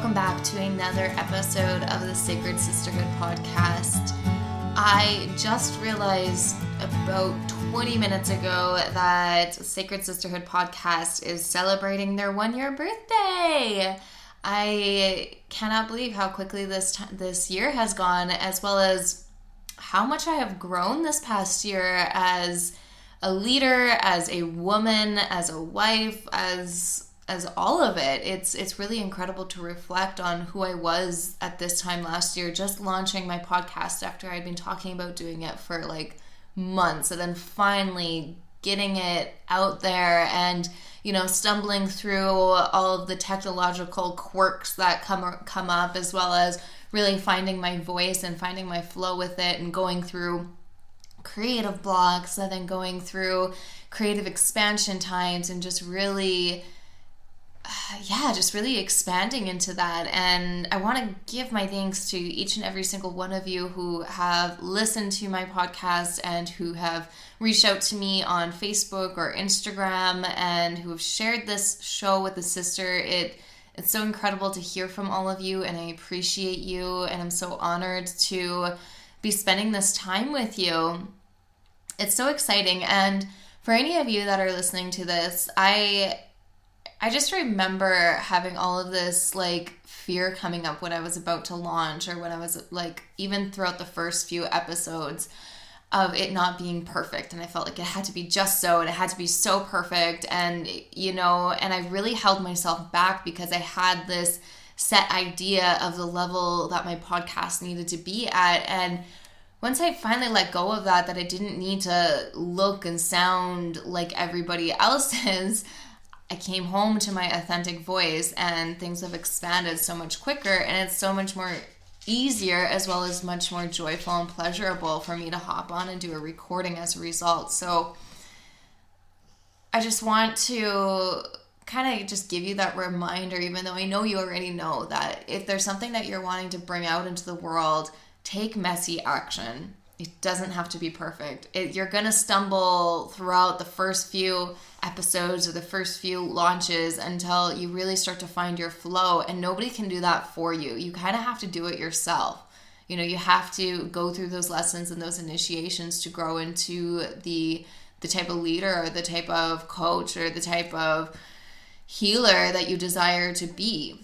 welcome back to another episode of the Sacred Sisterhood podcast. I just realized about 20 minutes ago that Sacred Sisterhood podcast is celebrating their 1-year birthday. I cannot believe how quickly this year has gone, as well as how much I have grown this past year as a leader, as a woman, as a wife, as all of it. It's really incredible to reflect on who I was at this time last year, just launching my podcast after I'd been talking about doing it for like months, and then finally getting it out there and, you know, stumbling through all of the technological quirks that come up, as well as really finding my voice and finding my flow with it, and going through creative blocks, and then going through creative expansion times, and just really expanding into that. And I want to give my thanks to each and every single one of you who have listened to my podcast and who have reached out to me on Facebook or Instagram and who have shared this show with a sister. It's so incredible to hear from all of you, and I appreciate you, and I'm so honored to be spending this time with you. It's so exciting. And for any of you that are listening to this, I just remember having all of this like fear coming up when I was about to launch, or when I was like, even throughout the first few episodes, of it not being perfect. And I felt like it had to be just so, and it had to be so perfect. And, you know, and I really held myself back because I had this set idea of the level that my podcast needed to be at. And once I finally let go of that I didn't need to look and sound like everybody else's, I came home to my authentic voice, and things have expanded so much quicker, and it's so much more easier, as well as much more joyful and pleasurable for me to hop on and do a recording as a result. So I just want to kind of just give you that reminder, even though I know you already know, that if there's something that you're wanting to bring out into the world, take messy action. It doesn't have to be perfect. You're going to stumble throughout the first few episodes or the first few launches until you really start to find your flow, and nobody can do that for you. You kind of have to do it yourself. You know, you have to go through those lessons and those initiations to grow into the type of leader, or the type of coach, or the type of healer that you desire to be.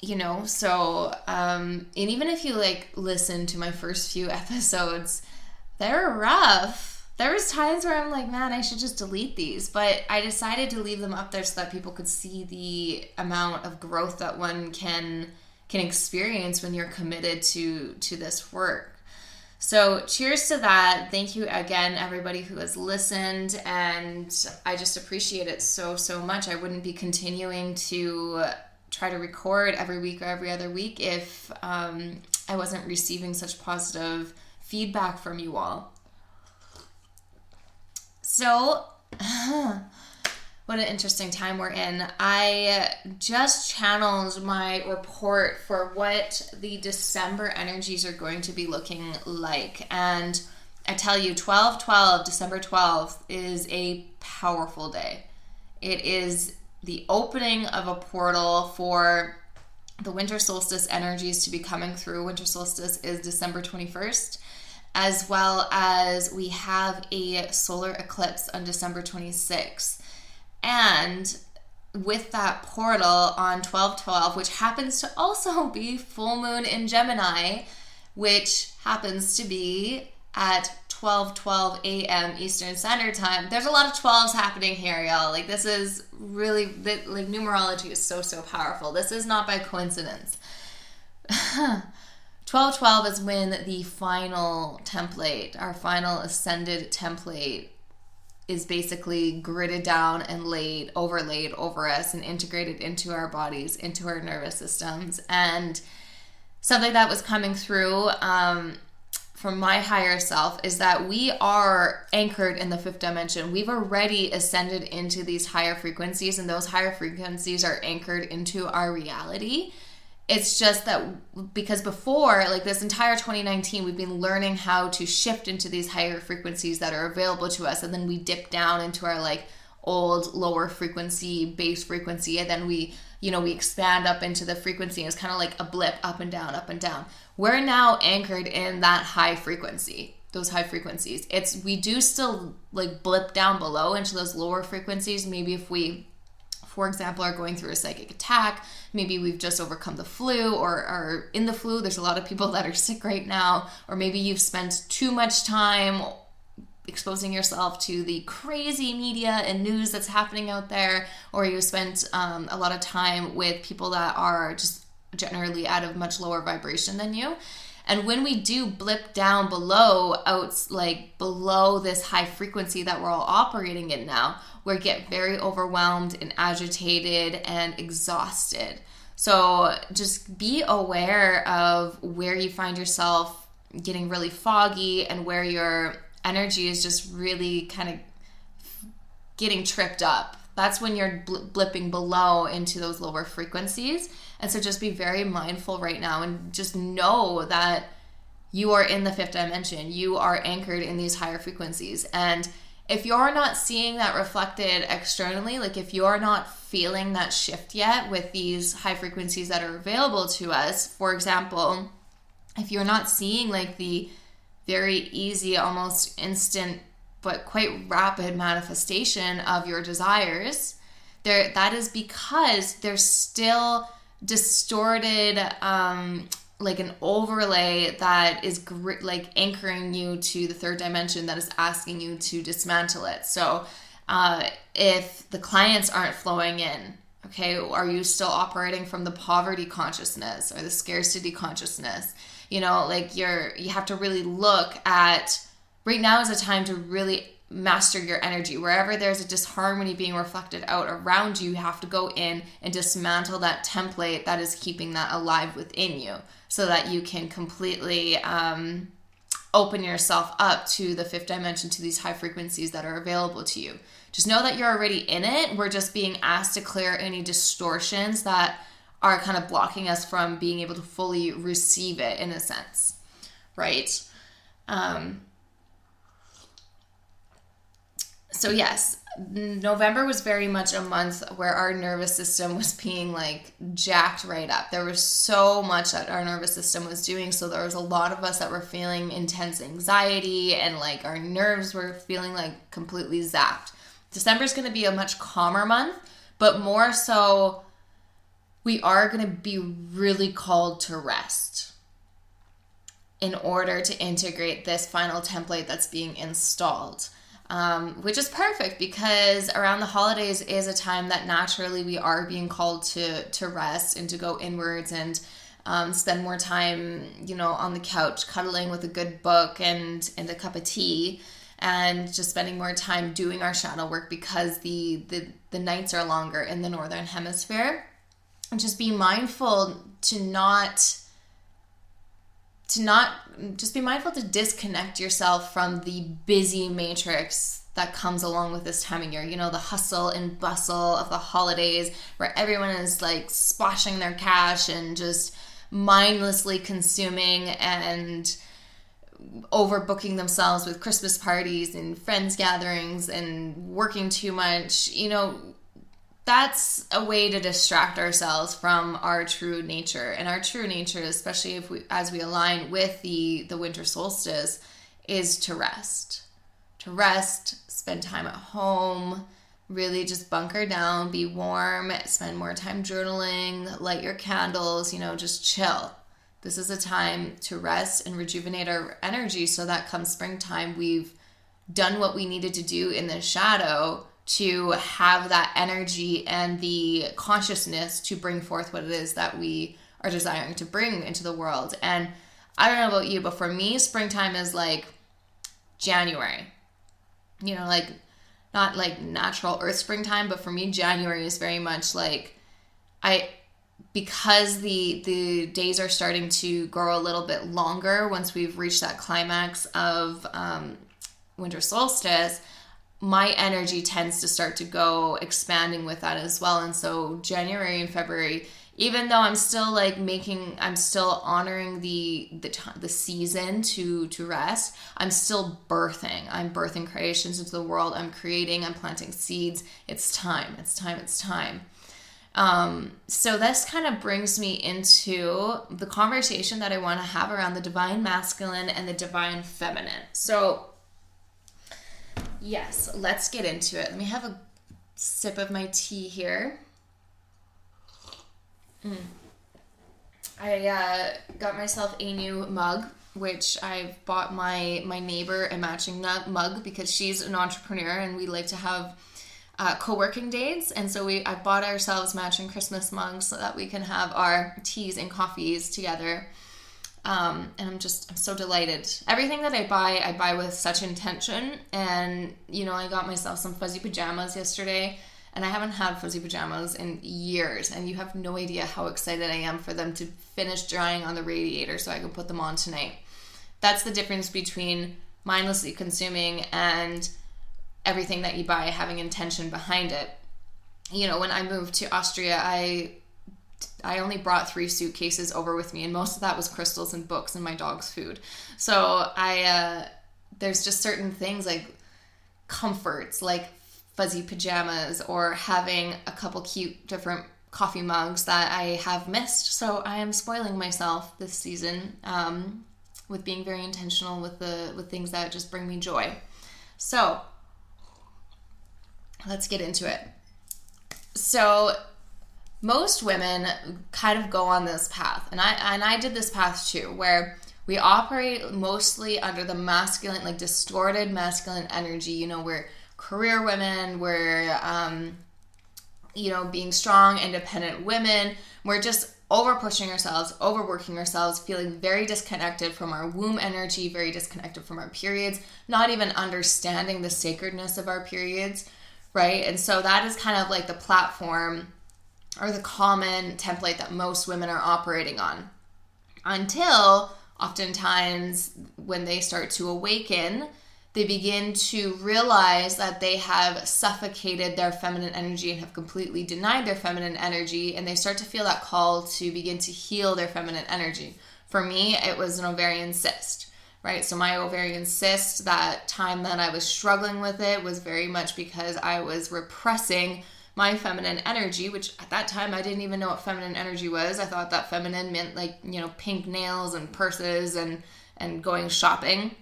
You know, so, and even if you like listen to my first few episodes, they're rough. There was times where I'm like, man, I should just delete these, but I decided to leave them up there so that people could see the amount of growth that one can experience when you're committed to this work. So cheers to that. Thank you again, everybody who has listened, and I just appreciate it so much. I wouldn't be continuing to try to record every week or every other week if I wasn't receiving such positive feedback from you all. So, what an interesting time we're in. I just channeled my report for what the December energies are going to be looking like. And I tell you, December 12th is a powerful day. It is the opening of a portal for the winter solstice energies to be coming through. Winter solstice is December 21st, as well as we have a solar eclipse on December 26th. And with that portal on 12/12, which happens to also be full moon in Gemini, which happens to be at 12:12 a.m. Eastern Standard Time. There's a lot of 12s happening here, y'all. Like, this is really, like, numerology is so powerful. This is not by coincidence. 12:12 is when the final template, our final ascended template, is basically gridded down and overlaid over us and integrated into our bodies, into our nervous systems. And something that was coming through from my higher self is that we are anchored in the fifth dimension. We've already ascended into these higher frequencies, and those higher frequencies are anchored into our reality. It's just that because before, like this entire 2019, we've been learning how to shift into these higher frequencies that are available to us, and then we dip down into our like old lower frequency, base frequency, and then we we expand up into the frequency. It's kind of like a blip, up and down, up and down. We're now anchored in that high frequency, those high frequencies. We do still like blip down below into those lower frequencies. Maybe if we, for example, are going through a psychic attack, maybe we've just overcome the flu or are in the flu. There's a lot of people that are sick right now, or maybe you've spent too much time exposing yourself to the crazy media and news that's happening out there, or you spent a lot of time with people that are just generally at a much lower vibration than you. And when we do blip down below this high frequency that we're all operating in now, we get very overwhelmed and agitated and exhausted. So just be aware of where you find yourself getting really foggy and where your energy is just really kind of getting tripped up. That's when you're blipping below into those lower frequencies. And so just be very mindful right now and just know that you are in the fifth dimension. You are anchored in these higher frequencies. And if you're not seeing that reflected externally, like if you're not feeling that shift yet with these high frequencies that are available to us, for example, if you're not seeing like the very easy, almost instant, but quite rapid manifestation of your desires, that is because there's still distorted, like an overlay that is like anchoring you to the third dimension that is asking you to dismantle it. So if the clients aren't flowing in, okay, are you still operating from the poverty consciousness or the scarcity consciousness? Like you have to really look at, right now is a time to really master your energy. Wherever there's a disharmony being reflected out around you, you have to go in and dismantle that template that is keeping that alive within you so that you can completely open yourself up to the fifth dimension, to these high frequencies that are available to you. Just know that you're already in it. We're just being asked to clear any distortions that are kind of blocking us from being able to fully receive it in a sense, right? So yes, November was very much a month where our nervous system was being like jacked right up. There was so much that our nervous system was doing. So there was a lot of us that were feeling intense anxiety and like our nerves were feeling like completely zapped. December is going to be a much calmer month, but more so we are going to be really called to rest in order to integrate this final template that's being installed. Which is perfect because around the holidays is a time that naturally we are being called to rest and to go inwards and spend more time, on the couch, cuddling with a good book and a cup of tea, and just spending more time doing our shadow work because the nights are longer in the Northern Hemisphere. And just be mindful just be mindful to disconnect yourself from the busy matrix that comes along with this time of year. The hustle and bustle of the holidays where everyone is like splashing their cash and just mindlessly consuming and overbooking themselves with Christmas parties and friends gatherings and working too much. That's a way to distract ourselves from our true nature. And our true nature, especially as we align with the winter solstice, is to rest. To rest, spend time at home, really just bunker down, be warm, spend more time journaling, light your candles, just chill. This is a time to rest and rejuvenate our energy so that come springtime, we've done what we needed to do in the shadow to have that energy and the consciousness to bring forth what it is that we are desiring to bring into the world. And I don't know about you, but for me, springtime is like January. Like not like natural earth springtime, but for me, January is very much like because the days are starting to grow a little bit longer once we've reached that climax of winter solstice. My energy tends to start to go expanding with that as well. And so January and February, even though I'm still I'm still honoring the season to rest, I'm still birthing. I'm birthing creations into the world. I'm creating, I'm planting seeds. It's time. So this kind of brings me into the conversation that I want to have around the divine masculine and the divine feminine. So yes, let's get into it. Let me have a sip of my tea here. I got myself a new mug, which I've bought my neighbor a matching mug because she's an entrepreneur and we like to have co-working days, and so I bought ourselves matching Christmas mugs so that we can have our teas and coffees together. And I'm so delighted. Everything that I buy with such intention. And I got myself some fuzzy pajamas yesterday, and I haven't had fuzzy pajamas in years, and you have no idea how excited I am for them to finish drying on the radiator so I can put them on tonight. That's the difference between mindlessly consuming and everything that you buy having intention behind it. When I moved to Austria, I only brought 3 suitcases over with me, and most of that was crystals and books and my dog's food. So there's just certain things like comforts, like fuzzy pajamas or having a couple cute different coffee mugs that I have missed. So I am spoiling myself this season with being very intentional with things that just bring me joy. So let's get into it. So most women kind of go on this path, and I did this path too, where we operate mostly under the masculine, like distorted masculine energy. We're career women, we're being strong, independent women. We're just over pushing ourselves, overworking ourselves, feeling very disconnected from our womb energy, very disconnected from our periods, not even understanding the sacredness of our periods. Right? And so that is kind of like the platform or the common template that most women are operating on, until oftentimes when they start to awaken, they begin to realize that they have suffocated their feminine energy and have completely denied their feminine energy, and they start to feel that call to begin to heal their feminine energy. For me, it was an ovarian cyst. Right, so my ovarian cyst, that time that I was struggling with it was very much because I was repressing my feminine energy, which at that time I didn't even know what feminine energy was. I thought that feminine meant pink nails and purses and going shopping,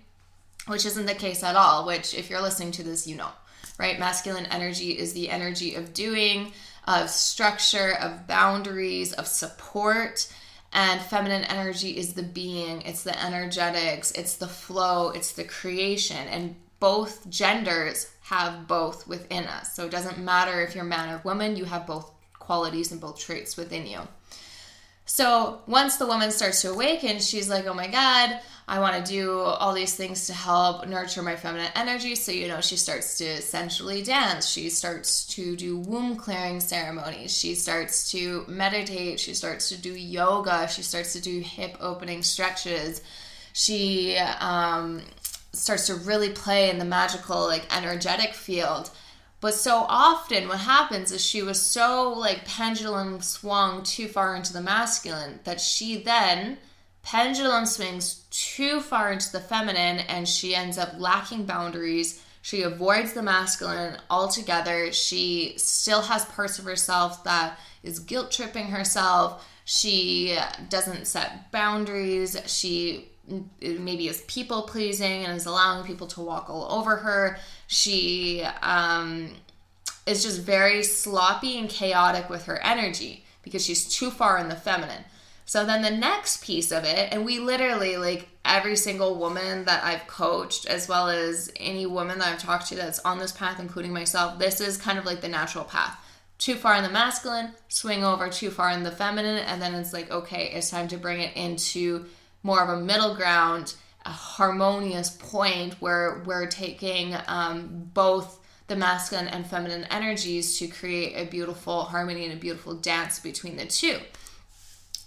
which isn't the case at all, which if you're listening to this, right? Masculine energy is the energy of doing, of structure, of boundaries, of support. And feminine energy is the being, it's the energetics, it's the flow, it's the creation. And both genders have both within us. So it doesn't matter if you're man or woman, you have both qualities and both traits within you. So once the woman starts to awaken, she's like, oh my God, I want to do all these things to help nurture my feminine energy. So, she starts to sensually dance. She starts to do womb clearing ceremonies. She starts to meditate. She starts to do yoga. She starts to do hip opening stretches. She starts to really play in the magical, energetic field. But so often what happens is she was so pendulum swung too far into the masculine that she then pendulum swings too far into the feminine, and she ends up lacking boundaries. She avoids the masculine altogether. She still has parts of herself that is guilt tripping herself. She doesn't set boundaries. She maybe is people pleasing and is allowing people to walk all over her. She is just very sloppy and chaotic with her energy because she's too far in the feminine. So then the next piece of it, and we literally, every single woman that I've coached, as well as any woman that I've talked to that's on this path, including myself, this is kind of the natural path. Too far in the masculine, swing over too far in the feminine, and then it's okay, it's time to bring it into more of a middle ground, a harmonious point where we're taking both the masculine and feminine energies to create a beautiful harmony and a beautiful dance between the two.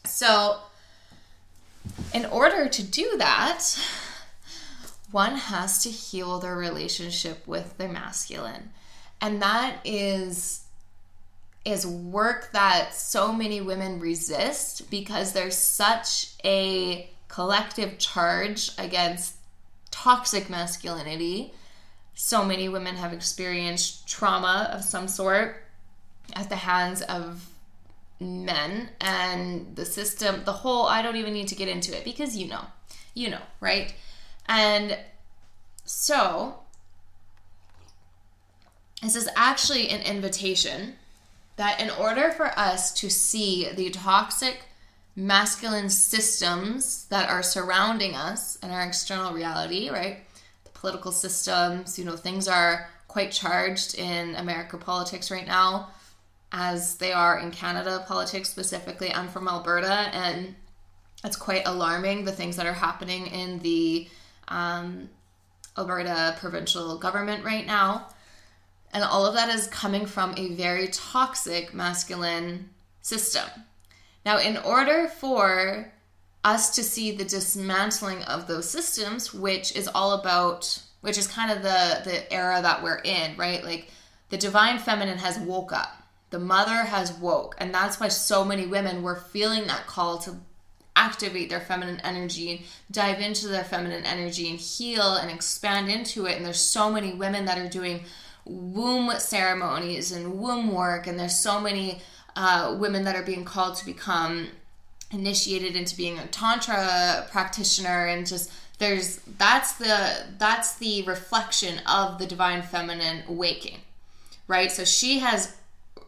So in order to do that, one has to heal their relationship with their masculine. And that is work that so many women resist because there's such a collective charge against toxic masculinity. So many women have experienced trauma of some sort at the hands of men and the system, the whole, I don't even need to get into it because you know, right? And so this is actually an invitation that in order for us to see the toxic masculine systems that are surrounding us in our external reality, right? The political systems, things are quite charged in American politics right now, as they are in Canada politics specifically. I'm from Alberta, and it's quite alarming, the things that are happening in the Alberta provincial government right now. And all of that is coming from a very toxic masculine system. Now, in order for us to see the dismantling of those systems, which is kind of the era that we're in, right? Like, the divine feminine has woke up. The mother has woke. And that's why so many women were feeling that call to activate their feminine energy and dive into their feminine energy and heal and expand into it. And there's so many women that are doing womb ceremonies and womb work, and there's so many women that are being called to become initiated into being a tantra practitioner, and just that's the reflection of the divine feminine waking, right? So she has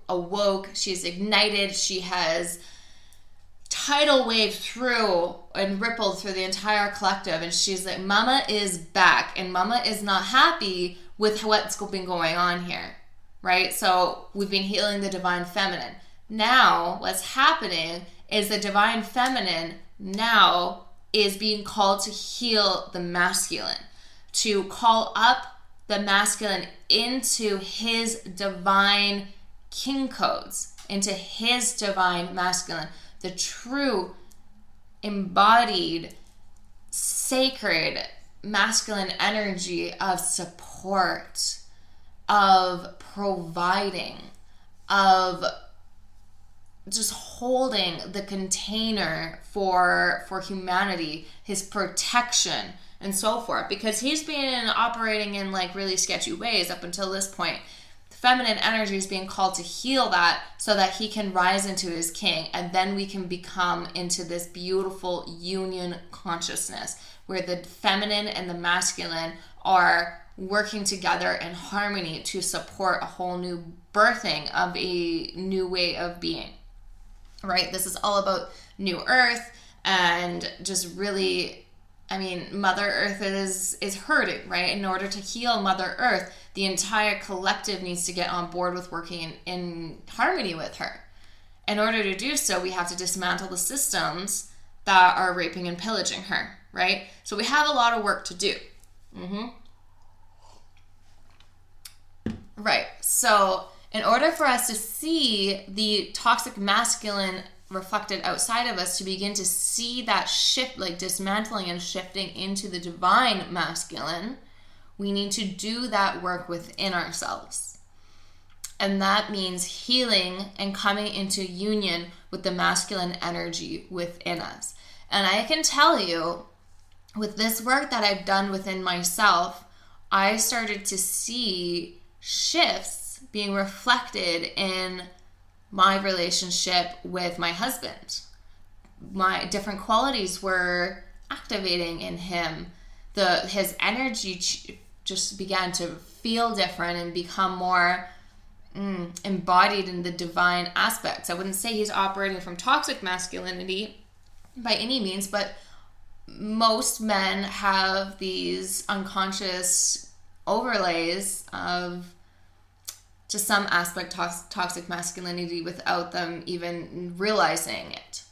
awoke, she's ignited, she has tidal waved through and rippled through the entire collective, and she's like, Mama is back, and Mama is not happy with what's been going on here, right? So we've been healing the divine feminine. Now what's happening is the divine feminine now is being called to heal the masculine, to call up the masculine into his divine king codes, into his divine masculine, the true embodied sacred masculine energy of support, of providing, of just holding the container for humanity, his protection, and so forth. Because he's been operating in like really sketchy ways up until this point. The feminine energy is being called to heal that so that he can rise into his king, and then we can become into this beautiful union consciousness where the feminine and the masculine are working together in harmony to support a whole new birthing of a new way of being, right? This is all about new earth, and just really, Mother Earth is hurting, right? In order to heal Mother Earth, the entire collective needs to get on board with working in harmony with her. In order to do so, we have to dismantle the systems that are raping and pillaging her, right? So we have a lot of work to do. Right. So in order for us to see the toxic masculine reflected outside of us, to begin to see that shift, like dismantling and shifting into the divine masculine, we need to do that work within ourselves. And that means healing and coming into union with the masculine energy within us. And I can tell you, with this work that I've done within myself, I started to see shifts being reflected in my relationship with my husband. My different qualities were activating in him. His energy just began to feel different and become more embodied in the divine aspects. I wouldn't say he's operating from toxic masculinity by any means, but most men have these unconscious overlays of, to some aspect, toxic masculinity without them even realizing it,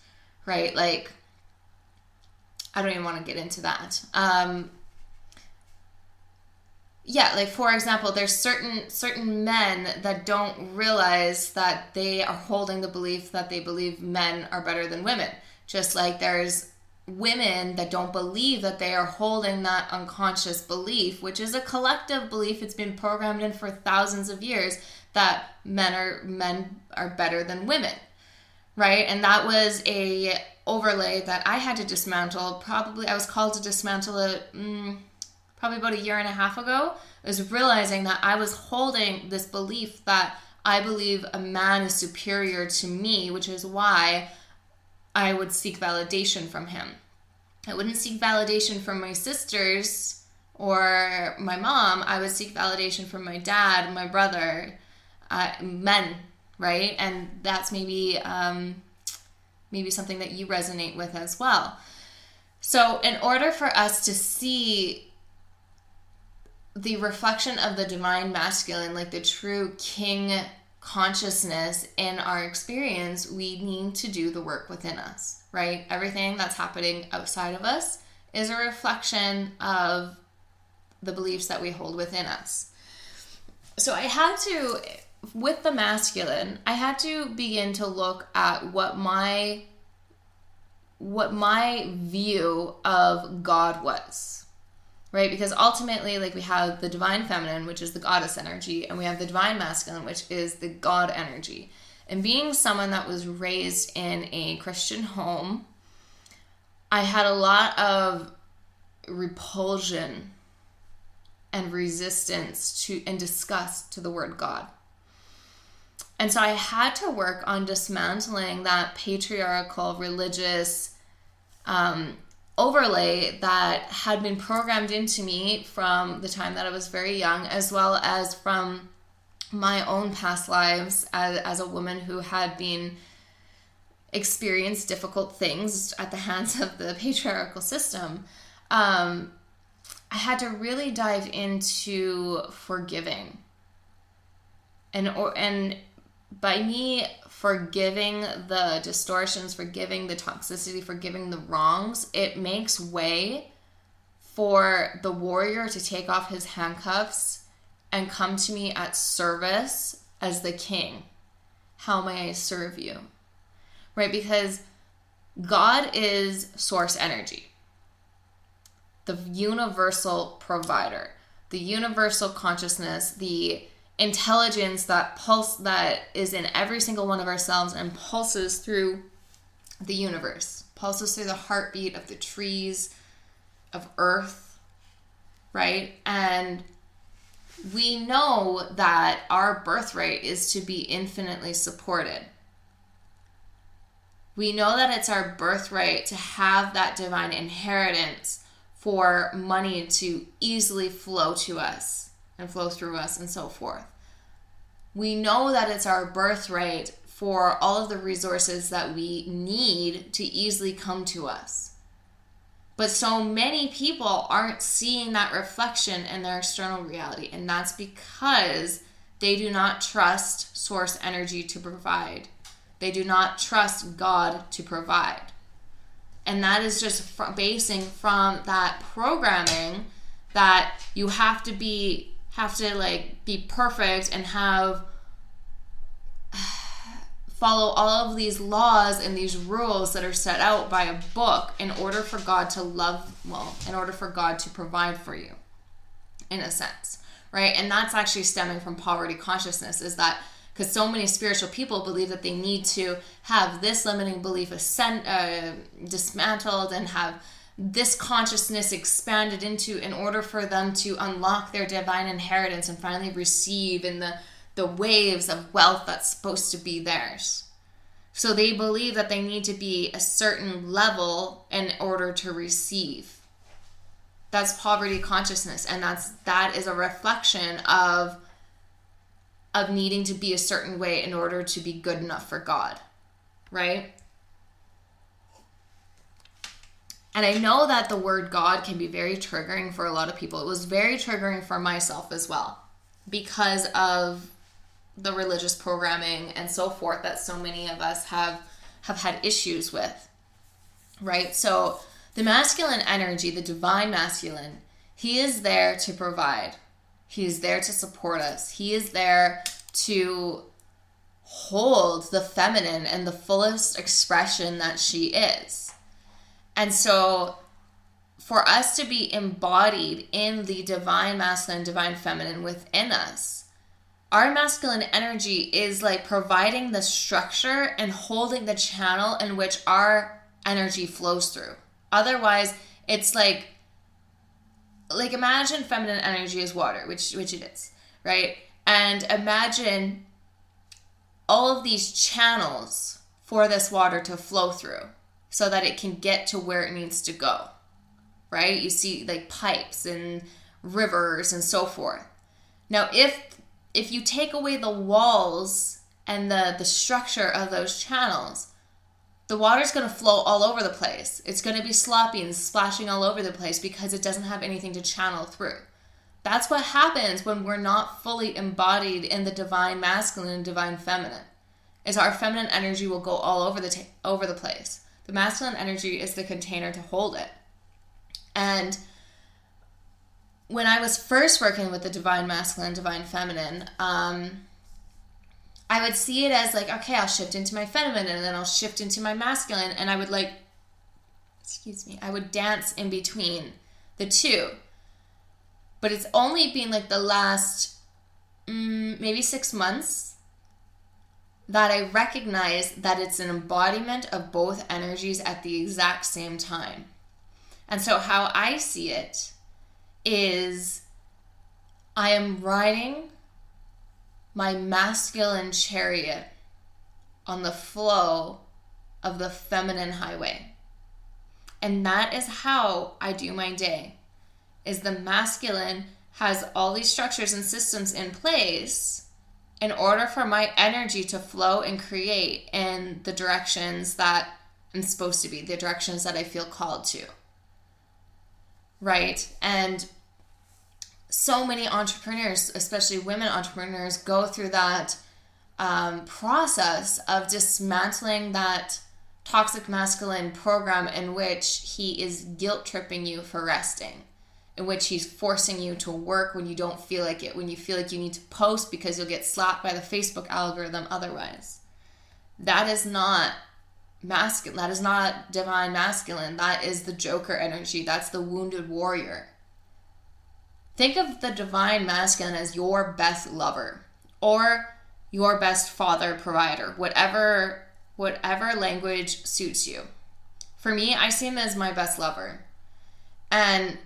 right? Like, I don't even want to get into that. Like, for example, there's certain men that don't realize that they are holding the belief that they believe men are better than women. Just like there's women that don't believe that they are holding that unconscious belief, which is a collective belief. It's been programmed in for thousands of years that men are better than women, right? And that was a overlay that I had to dismantle. I was called to dismantle it probably about a year and a half ago. I was realizing that I was holding this belief that I believe a man is superior to me, which is why I would seek validation from him. I wouldn't seek validation from my sisters or my mom. I would seek validation from my dad, my brother, men, right? And that's maybe something that you resonate with as well. So in order for us to see the reflection of the divine masculine, like the true king consciousness in our experience, we need to do the work within us, right? Everything that's happening outside of us is a reflection of the beliefs that we hold within us. So I had to, with the masculine, I had to begin to look at what my view of God was, right? Because ultimately, like, we have the divine feminine, which is the goddess energy, and we have the divine masculine, which is the God energy. And being someone that was raised in a Christian home, I had a lot of repulsion and resistance to and disgust to the word God. And so I had to work on dismantling that patriarchal religious overlay that had been programmed into me from the time that I was very young, as well as from my own past lives as a woman who had been experienced difficult things at the hands of the patriarchal system. I had to really dive into forgiving, and by me forgiving the distortions, forgiving the toxicity, forgiving the wrongs, it makes way for the warrior to take off his handcuffs and come to me at service as the king. How may I serve you? Right? Because God is source energy, the universal provider, the universal consciousness, the intelligence that is in every single one of ourselves and pulses through the universe, pulses through the heartbeat of the trees, of earth, right? And we know that our birthright is to be infinitely supported. We know that it's our birthright to have that divine inheritance for money to easily flow to us and flow through us and so forth. We know that it's our birthright for all of the resources that we need to easily come to us. But so many people aren't seeing that reflection in their external reality, and that's because they do not trust source energy to provide. They do not trust God to provide. And that is just basing from that programming that you have to be perfect and follow all of these laws and these rules that are set out by a book in order for God to in order for God to provide for you, in a sense, right? And that's actually stemming from poverty consciousness, is that because so many spiritual people believe that they need to have this limiting belief dismantled and have this consciousness expanded into in order for them to unlock their divine inheritance and finally receive in the waves of wealth that's supposed to be theirs. So they believe that they need to be a certain level in order to receive. That's poverty consciousness, and that is a reflection of needing to be a certain way in order to be good enough for God, right? And I know that the word God can be very triggering for a lot of people. It was very triggering for myself as well, because of the religious programming and so forth that so many of us have had issues with, right? So the masculine energy, the divine masculine, he is there to provide. He is there to support us. He is there to hold the feminine and the fullest expression that she is. And so for us to be embodied in the divine masculine, divine feminine within us, our masculine energy is like providing the structure and holding the channel in which our energy flows through. Otherwise, it's like imagine feminine energy is water, which it is, right? And imagine all of these channels for this water to flow through so that it can get to where it needs to go, right? You see like pipes and rivers and so forth. Now, if you take away the walls and the structure of those channels, the water's going to flow all over the place. It's going to be sloppy and splashing all over the place because it doesn't have anything to channel through. That's what happens when we're not fully embodied in the divine masculine and divine feminine. Is our feminine energy will go all over the place. The masculine energy is the container to hold it. And when I was first working with the divine masculine, divine feminine, I would see it as like, okay, I'll shift into my feminine and then I'll shift into my masculine, and I would I would dance in between the two. But it's only been like the last maybe 6 months that I recognize that it's an embodiment of both energies at the exact same time. And so how I see it is I am riding my masculine chariot on the flow of the feminine highway. And that is how I do my day. Is the masculine has all these structures and systems in place in order for my energy to flow and create in the directions that I'm supposed to be, the directions that I feel called to. Right? And so many entrepreneurs, especially women entrepreneurs, go through that process of dismantling that toxic masculine program in which he is guilt tripping you for resting, in which he's forcing you to work when you don't feel like it, when you feel like you need to post because you'll get slapped by the Facebook algorithm otherwise. That is not masculine. That is not divine masculine. That is the Joker energy. That's the wounded warrior. Think of the divine masculine as your best lover or your best father, provider, whatever language suits you. For me, I see him as my best lover. And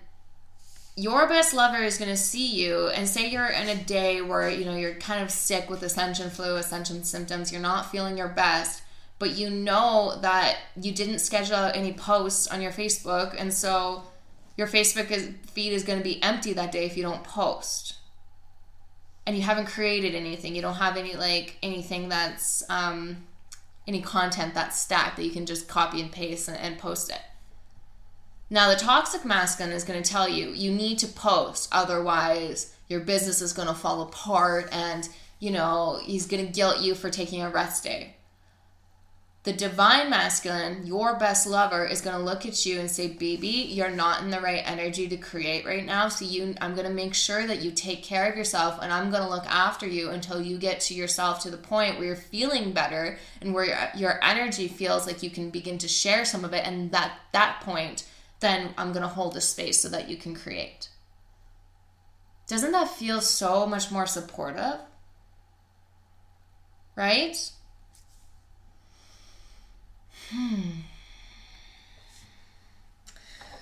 your best lover is going to see you, and say you're in a day where, you're kind of sick with ascension flu, ascension symptoms, you're not feeling your best, but you know that you didn't schedule out any posts on your Facebook, and so your Facebook feed is going to be empty that day if you don't post. And you haven't created anything. You don't have anything that's, any content that's stacked that you can just copy and paste and post it. Now, the toxic masculine is going to tell you, you need to post, otherwise your business is going to fall apart, and, he's going to guilt you for taking a rest day. The divine masculine, your best lover, is going to look at you and say, baby, you're not in the right energy to create right now, so I'm going to make sure that you take care of yourself, and I'm going to look after you until you get to yourself to the point where you're feeling better and where your energy feels like you can begin to share some of it, and that point, then I'm going to hold a space so that you can create. Doesn't that feel so much more supportive? Right?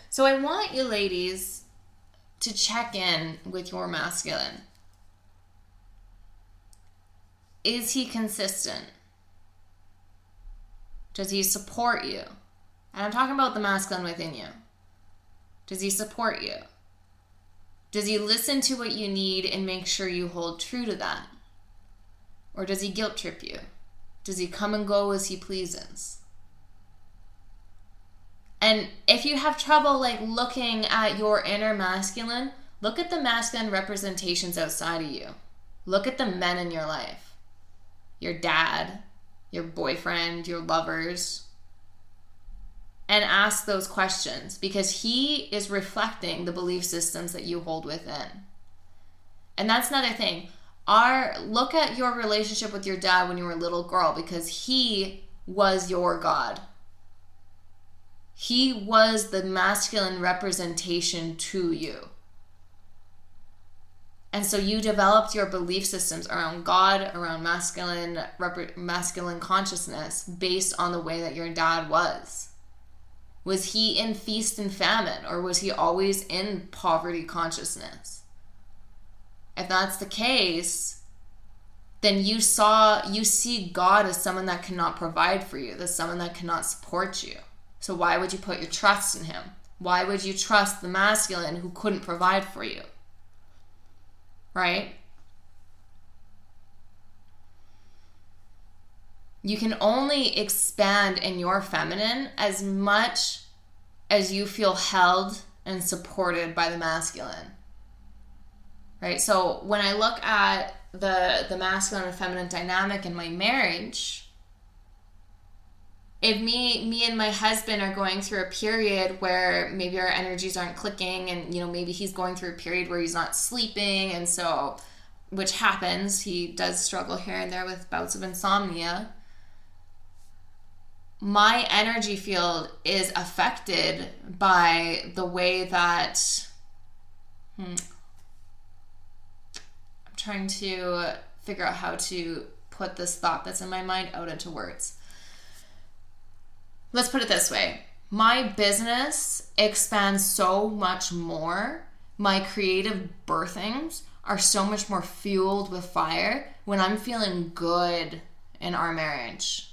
So I want you ladies to check in with your masculine. Is he consistent? Does he support you? And I'm talking about the masculine within you. Does he support you? Does he listen to what you need and make sure you hold true to that? Or does he guilt trip you? Does he come and go as he pleases? And if you have trouble looking at your inner masculine, look at the masculine representations outside of you. Look at the men in your life. Your dad, your boyfriend, your lovers. And ask those questions, because he is reflecting the belief systems that you hold within. And that's another thing. Look at your relationship with your dad when you were a little girl, because he was your God. He was the masculine representation to you. And so you developed your belief systems around God, around masculine consciousness based on the way that your dad was. Was he in feast and famine, or was he always in poverty consciousness? If that's the case, then you see God as someone that cannot provide for you, as someone that cannot support you. So why would you put your trust in him? Why would you trust the masculine who couldn't provide for you? Right? You can only expand in your feminine as much as you feel held and supported by the masculine. Right? So when I look at the masculine and feminine dynamic in my marriage, if me and my husband are going through a period where maybe our energies aren't clicking, and maybe he's going through a period where he's not sleeping, and so, which happens, he does struggle here and there with bouts of insomnia, my energy field is affected by the way that I'm trying to figure out how to put this thought that's in my mind out into words. Let's put it this way. My business expands so much more. My creative birthings are so much more fueled with fire when I'm feeling good in our marriage.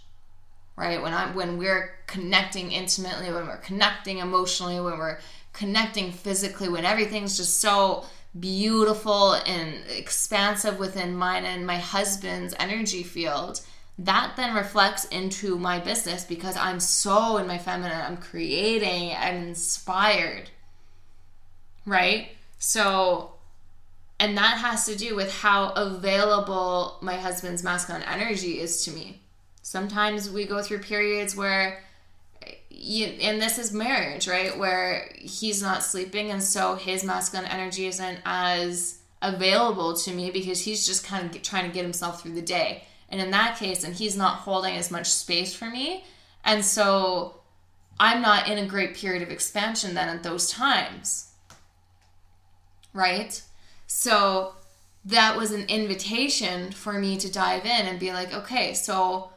Right? When we're connecting intimately, when we're connecting emotionally, when we're connecting physically, when everything's just so beautiful and expansive within mine and my husband's energy field, that then reflects into my business because I'm so in my feminine, I'm creating, I'm inspired, right? So, and that has to do with how available my husband's masculine energy is to me. Sometimes we go through periods where, and this is marriage, right? Where he's not sleeping, and so his masculine energy isn't as available to me because he's just kind of trying to get himself through the day. And in that case, and he's not holding as much space for me, and so I'm not in a great period of expansion then at those times, right? So that was an invitation for me to dive in and be like, okay, so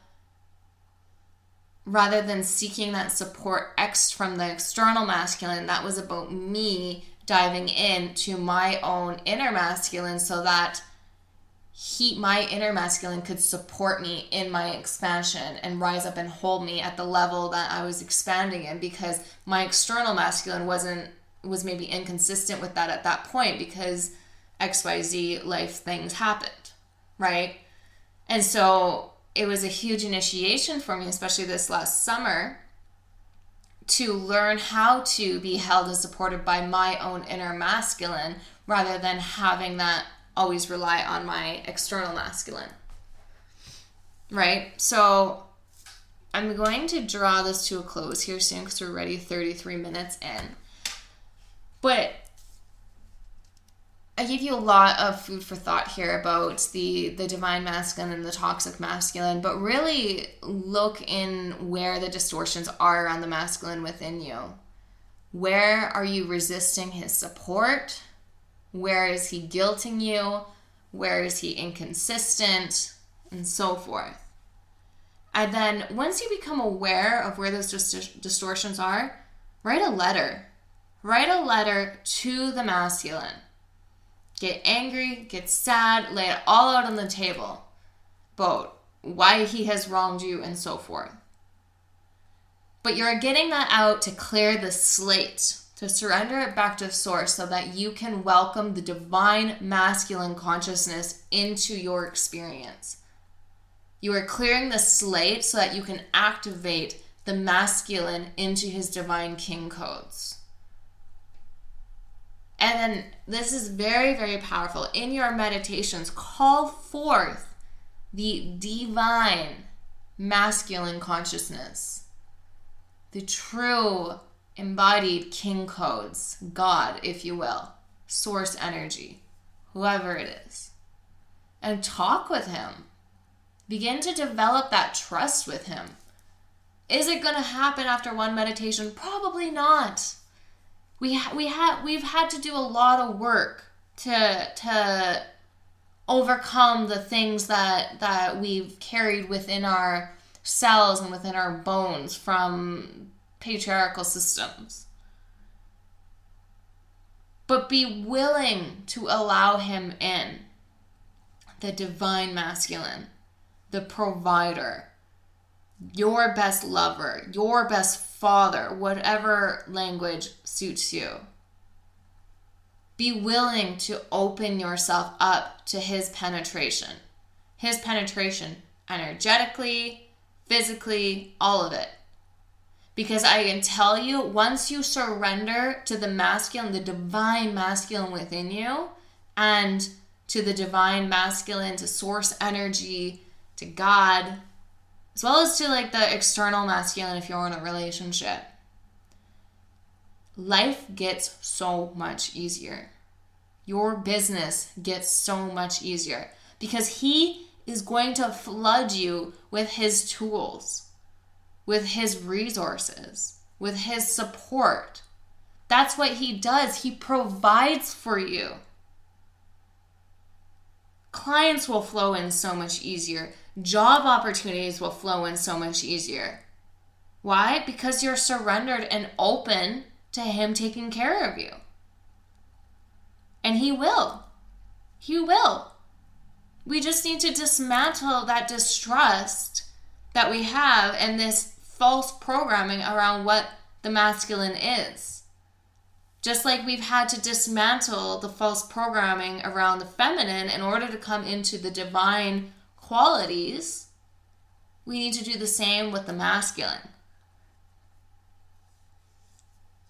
rather than seeking that support from the external masculine, that was about me diving into my own inner masculine so that my inner masculine could support me in my expansion and rise up and hold me at the level that I was expanding in, because my external masculine was maybe inconsistent with that at that point because XYZ life things happened, right? And so it was a huge initiation for me, especially this last summer, to learn how to be held and supported by my own inner masculine rather than having that always rely on my external masculine, right? So I'm going to draw this to a close here soon because we're already 33 minutes in. But I gave you a lot of food for thought here about the divine masculine and the toxic masculine, but really look in where the distortions are around the masculine within you. Where are you resisting his support? Where is he guilting you? Where is he inconsistent? And so forth. And then once you become aware of where those distortions are, write a letter. Write a letter to the masculine. Get angry, get sad, lay it all out on the table about why he has wronged you and so forth. But you're getting that out to clear the slate, to surrender it back to source so that you can welcome the divine masculine consciousness into your experience. You are clearing the slate so that you can activate the masculine into his divine king codes. And then this is very, very powerful. In your meditations, call forth the divine masculine consciousness, the true embodied king codes, God, if you will, source energy, whoever it is, and talk with him. Begin to develop that trust with him. Is it going to happen after one meditation? Probably not. We've had to do a lot of work to overcome the things that we've carried within our cells and within our bones from patriarchal systems. But be willing to allow him in. the divine masculine, the provider, your best lover, your best father, whatever language suits you. Be willing to open yourself up to his penetration. His penetration energetically, physically, all of it. Because I can tell you, once you surrender to the masculine, the divine masculine within you, and to the divine masculine, to source energy, to God, as well as to like the external masculine if you're in a relationship, life gets so much easier. Your business gets so much easier because he is going to flood you with his tools, with his resources, with his support. That's what he does. He provides for you. Clients will flow in so much easier. Job opportunities will flow in so much easier. Why? Because you're surrendered and open to him taking care of you. And he will. He will. We just need to dismantle that distrust that we have and this false programming around what the masculine is. Just like we've had to dismantle the false programming around the feminine in order to come into the divine qualities, we need to do the same with the masculine.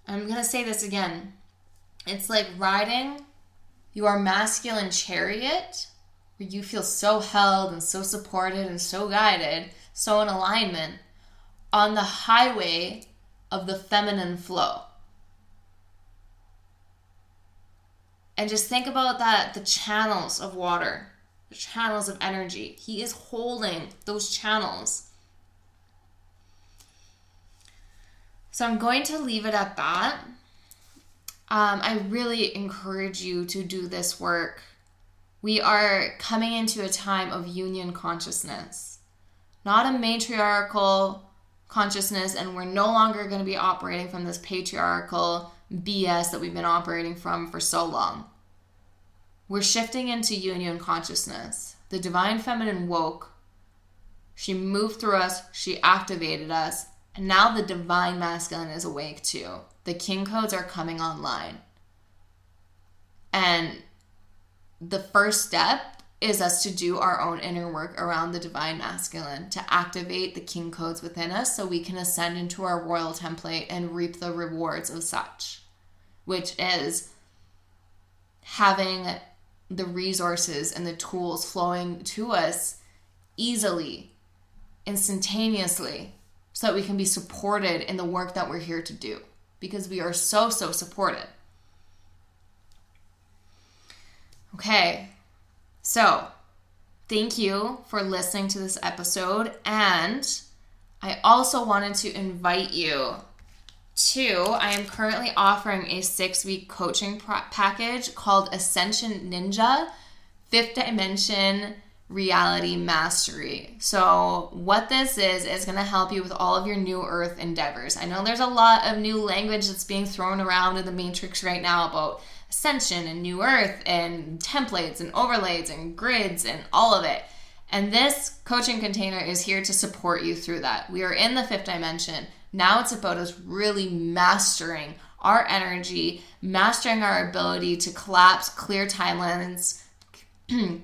I'm going to say this again. It's like riding your masculine chariot where you feel so held and so supported and so guided, so in alignment on the highway of the feminine flow. And just think about that, the channels of water, the channels of energy. He is holding those channels. So I'm going to leave it at that. I really encourage you to do this work. We are coming into a time of union consciousness, not a matriarchal consciousness, and we're no longer going to be operating from this patriarchal BS that we've been operating from for so long. We're shifting into union consciousness. The divine feminine woke. She moved through us. She activated us. And now the divine masculine is awake too. The king codes are coming online. And the first step is us to do our own inner work around the divine masculine, to activate the king codes within us so we can ascend into our royal template and reap the rewards of such, which is having the resources and the tools flowing to us easily, instantaneously, so that we can be supported in the work that we're here to do, because we are so supported. Okay, so thank you for listening to this episode, and I also wanted to invite you to, I am currently offering a 6-week coaching package called Ascension Ninja, 5th Dimension Reality Mastery. So what this is going to help you with all of your new earth endeavors. I know there's a lot of new language that's being thrown around in the matrix right now about ascension and new earth and templates and overlays and grids and all of it. And this coaching container is here to support you through that. We are in the 5th dimension. Now it's about us really mastering our energy, mastering our ability to collapse clear timelines, and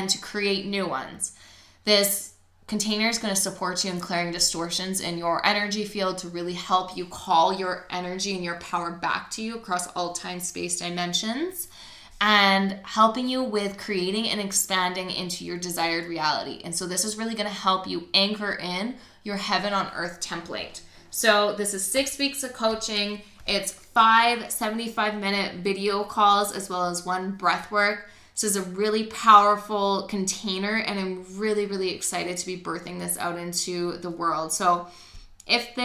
to create new ones. This container is going to support you in clearing distortions in your energy field to really help you call your energy and your power back to you across all time, space, dimensions, and helping you with creating and expanding into your desired reality. And so this is really going to help you anchor in your heaven on earth template. So this is 6 weeks of coaching. It's 5 75-minute video calls as well as 1 breath work. This is a really powerful container, and I'm really excited to be birthing this out into the world. So if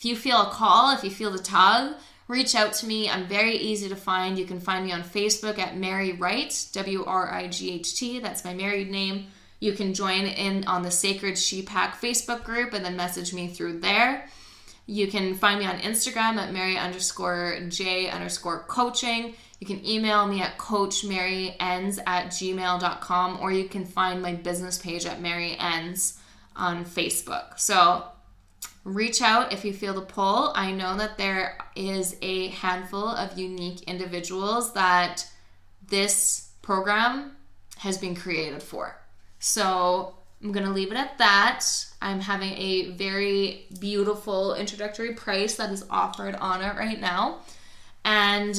you feel a call, if you feel the tug, reach out to me. I'm very easy to find. You can find me on Facebook at Mary Wright, WRIGHT. That's my married name. You can join in on the Sacred She Pack Facebook group and then message me through there. You can find me on Instagram at Mary_J_coaching. You can email me at coachmaryens@gmail.com, or you can find my business page at Mary Ens on Facebook. So reach out if you feel the pull. I know that there is a handful of unique individuals that this program has been created for. So I'm going to leave it at that. I'm having a very beautiful introductory price that is offered on it right now. And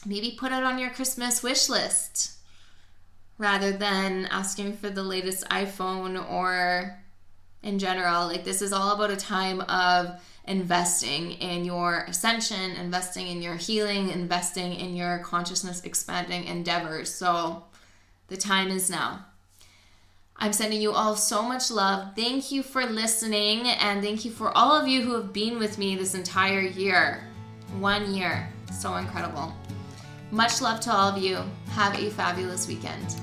maybe put it on your Christmas wish list rather than asking for the latest iPhone or in general. Like, this is all about a time of investing in your ascension, investing in your healing, investing in your consciousness expanding endeavors. So the time is now. I'm sending you all so much love. Thank you for listening, and thank you for all of you who have been with me this entire year. 1 year. So incredible. Much love to all of you. Have a fabulous weekend.